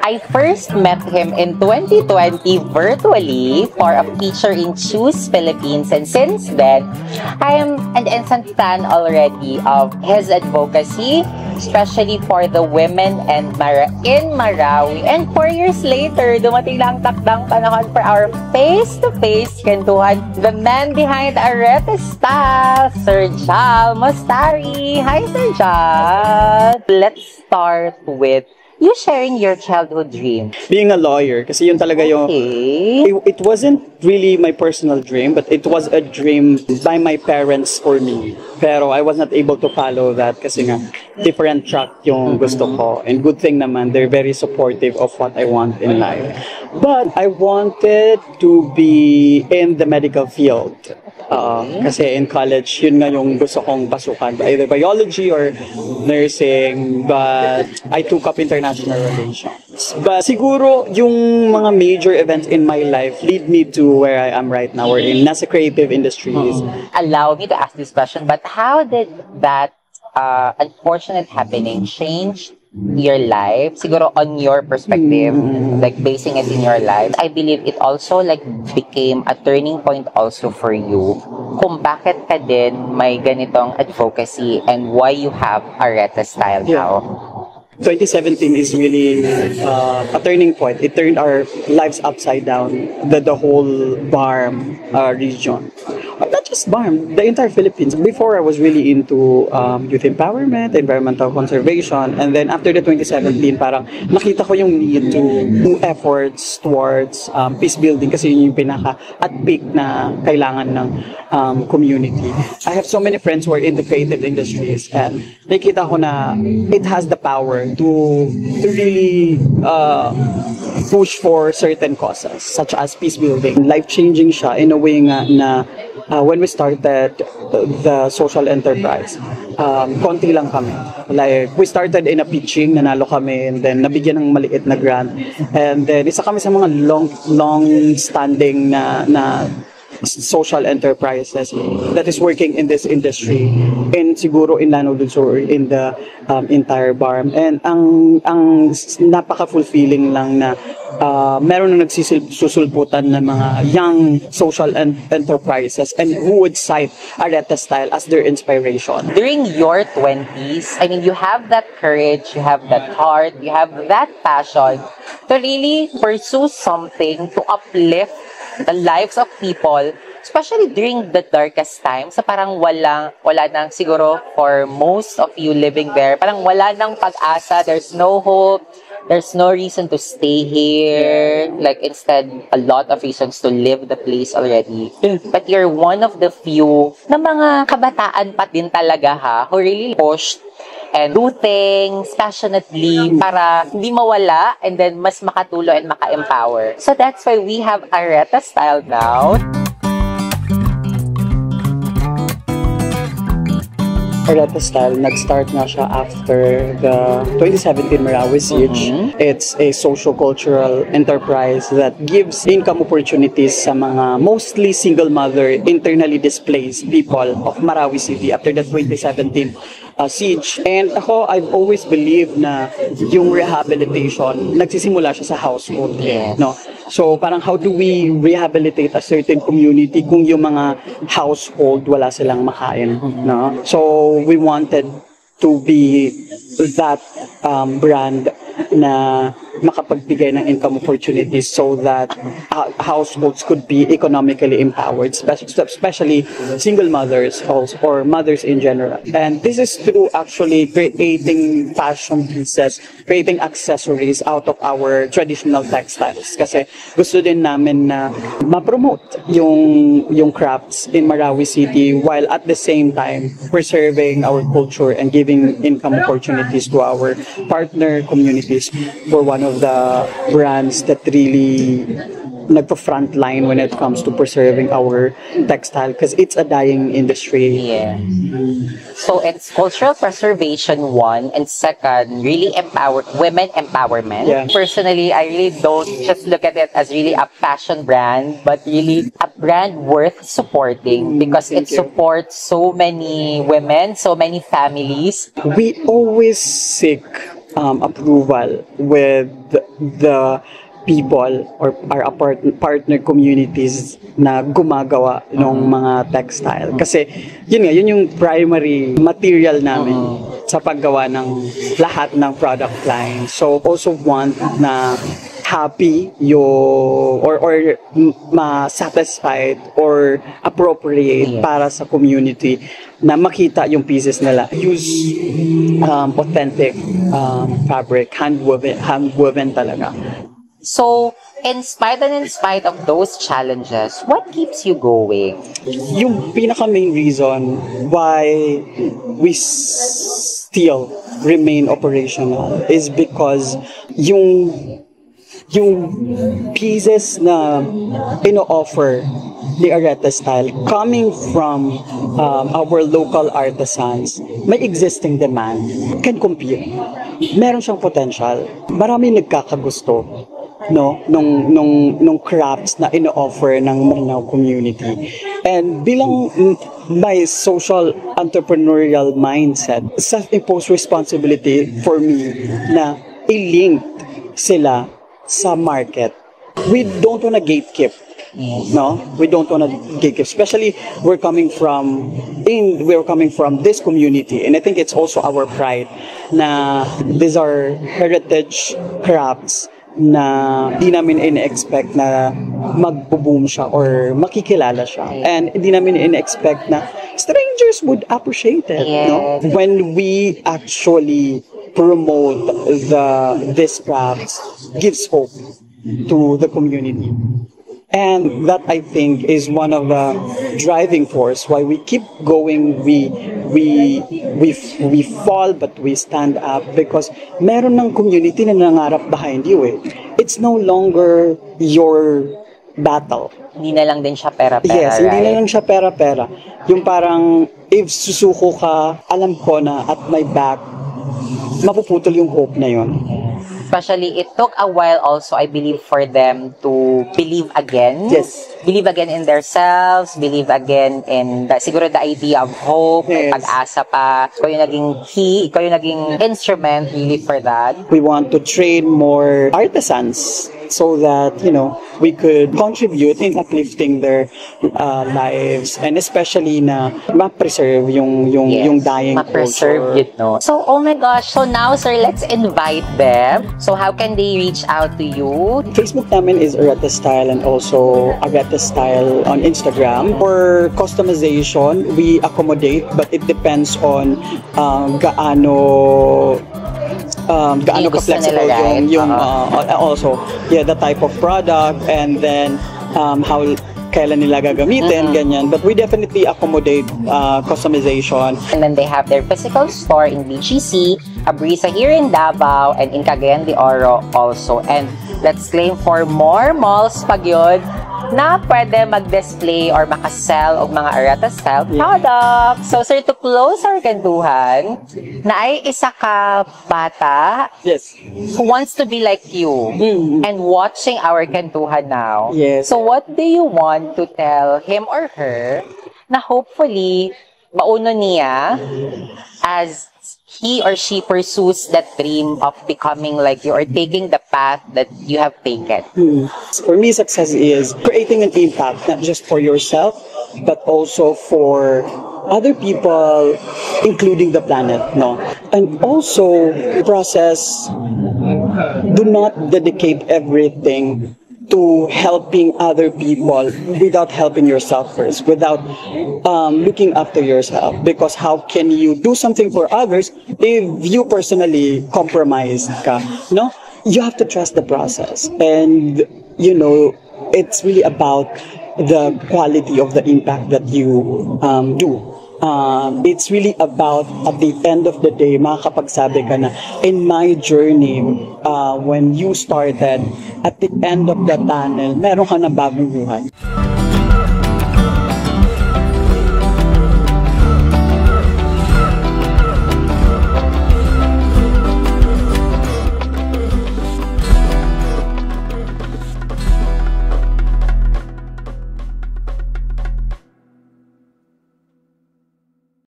I first met him in 2020 virtually for a feature in Choose Philippines, and since then, I am an instant fan already of his advocacy, especially for the women and in Marawi. And 4 years later, dumating lang takdang panahon for our face-to-face kwentuhan. The man behind Arete Style, Sir Jal Mostari. Hi, Sir Jal! Let's start with you sharing your childhood dream. Being a lawyer, kasi yun talaga yung... Okay. It wasn't really my personal dream, but it was a dream by my parents for me. Pero I was not able to follow that kasi nga, different track yung gusto ko. And good thing naman, they're very supportive of what I want in life. But I wanted to be in the medical field. Kasi in college, yun nga yung gusto kong pasukan. Either biology or nursing. But I took up international relations. But siguro, yung mga major events in my life lead me to where I am right now. We're in nasa creative industries. Allow me to ask this question, but how did that unfortunate happening change your life? Siguro on your perspective, like basing it in your life. I believe it also like became a turning point also for you kung bakit ka din may ganitong advocacy and why you have Arete Style now. 2017 is really a turning point. It turned our lives upside down, the whole BARM region. Not just BARM, the entire Philippines. Before, I was really into youth empowerment, environmental conservation, and then after the 2017, parang nakita ko yung need to do efforts towards peace building kasi yun yung pinaka at peak na kailangan ng community. I have so many friends who are in the creative industries, and nakita ko na it has the power to really push for certain causes such as peace building. Life-changing siya in a way nga na when we started the social enterprise, konti lang kami. Like, we started in a pitching, nanalo kami, and then nabigyan ng maliit na grant. And then, isa kami sa mga long-standing na social enterprises that is working in this industry and siguro in Lanao del Sur in the entire BARM. And ang napaka-fulfilling lang na meron na nagsusulputan ng mga young social enterprises and who would cite Arete Style as their inspiration. During your 20s, I mean, you have that courage, you have that heart, you have that passion to really pursue something to uplift the lives of people, especially during the darkest times. So parang wala nang siguro for most of you living there, parang wala nang pag-asa, there's no hope, there's no reason to stay here. Like instead, a lot of reasons to leave the place already. But you're one of the few na mga kabataan pa din talaga who really pushed and do things passionately para hindi mawala and then mas makatulo and maka-empower. So that's why we have Arete Style now. Arete Style, nag-start nga siya after the 2017 Marawi siege. It's a socio-cultural enterprise that gives income opportunities sa mga mostly single mother, internally displaced people of Marawi City after the 2017 siege. And ako, I've always believed na yung rehabilitation, nagsisimula siya sa household. Yes. No? So, parang how do we rehabilitate a certain community kung yung mga household wala silang makain? No? So, we wanted to be that brand na makapagbigay ng income opportunities so that households could be economically empowered, especially single mothers also, or mothers in general. And this is through actually creating fashion pieces, creating accessories out of our traditional textiles. Kasi gusto din namin na ma-promote yung crafts in Marawi City while at the same time preserving our culture and giving income opportunities to our partner communities. For one of the brands that really nagpa-front line when it comes to preserving our textile because it's a dying industry. Yeah. So it's cultural preservation, one, and second, really women empowerment. Yeah. Personally, I really don't just look at it as really a fashion brand, but really a brand worth supporting because it supports so many women, so many families. We always seek approval with the people or our partner communities na gumagawa ng mga textile. Kasi yun yung primary material namin sa paggawa ng lahat ng product line. So also want na happy or ma-satisfied or appropriate para sa community na makita yung pieces nila. Use authentic fabric, hand-woven talaga. So, in spite of those challenges, what keeps you going? Yung pinaka-main reason why we still remain operational is because yung pieces na ino-offer ni Areta Style coming from our local artisans, may existing demand, can compete. Meron siyang potential. Marami nagkakagusto nung crafts na ino-offer ng Maranao community. And bilang my social entrepreneurial mindset, self-imposed responsibility for me na i-link sila sa market. We don't wanna gatekeep. No, we don't want to gatekeep. Especially we're coming from this community, and I think it's also our pride na these are heritage crafts na di namin in-expect na magbo-boom siya or makikilala siya. And di namin in-expect na strangers would appreciate it. Yes. No? When we actually promote these crafts, gives hope to the community. And that, I think, is one of the driving force why we keep going. We fall but we stand up because meron ng community na nangarap behind you eh. It's no longer your battle. Hindi na lang din siya pera-pera, Yes, right? hindi na lang siya pera-pera. Yung parang, if susuko ka, alam ko na at my back, mapuputol yung hope na yun. Especially, it took a while also, I believe, for them to believe again. Yes. Believe again in themselves, believe again in, siguro, the idea of hope, may Yes. pag-asa pa. Ikaw yung naging key, ikaw yung naging instrument really for that. We want to train more artisans so that, we could contribute in uplifting their lives, and especially na ma-preserve yung dying ma-preserve culture. it, no? So, oh my gosh. So now, sir, let's invite them. So, how can they reach out to you? Facebook namin is Areta Style and also Areta Style on Instagram. For customization, we accommodate, but it depends on gaano gusto ka-flexible nila, right? Also the type of product, and then how kailan nila gagamitin, ganyan. But we definitely accommodate customization. And then they have their physical store in BGC, Abrisa here in Davao, and in Cagayan de Oro also. And let's claim for more malls pag yun na pwede mag-display or makasell og mga Areta Style products. So, sir, to close our kantuhan, na ay isa ka bata Yes. who wants to be like you and watching our kantuhan now. Yes. So, what do you want to tell him or her na hopefully mauno niya as he or she pursues that dream of becoming like you or taking the path that you have taken? For me, success is creating an impact, not just for yourself, but also for other people, including the planet, no? And also, process, do not dedicate everything to helping other people without helping yourself first, without looking after yourself. Because how can you do something for others if you personally compromise ka, no? You have to trust the process. And, it's really about the quality of the impact that you do. It's really about, at the end of the day, makakapagsabi ka na, in my journey, when you started, at the end of the tunnel, meron ka na bagong buhay.